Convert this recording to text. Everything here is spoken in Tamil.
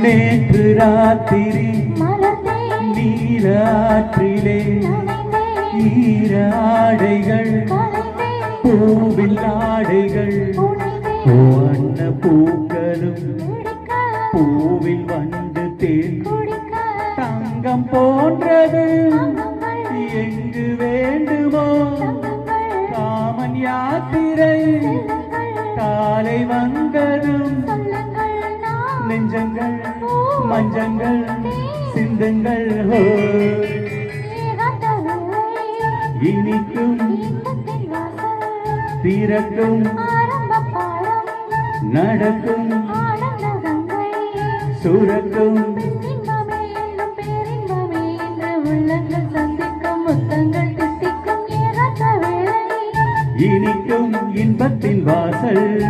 நேற்று ராத்திரி நீராற்றிலே ஈராடைகள் பூவில் ஆடைகள் வண்ண பூக்களும் பூவில் வந்து தேன் தங்கம் போன்றது எங்கு வேண்டுமோ காமன் யாத்திரை காலை வந்ததும் நெஞ்சங்கள் மஞ்சங்கள் சிந்தங்கள் இனிக்கும் திறக்கும் நடக்கும் சுரக்கும் இனிக்கும் இன்பத்தின் வாசல்.